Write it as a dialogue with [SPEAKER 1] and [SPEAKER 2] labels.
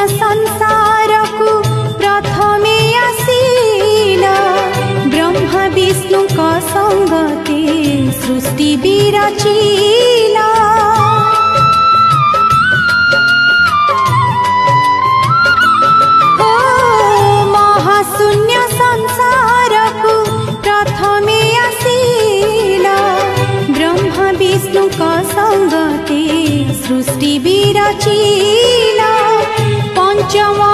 [SPEAKER 1] संसार को प्रथमे आसीला ब्रह्मा विष्णु का संगते सृष्टि विरचिला। महाशून्य संसार को प्रथमे आसीला ब्रह्मा विष्णु का संगते सृष्टि विरचिला। पंचम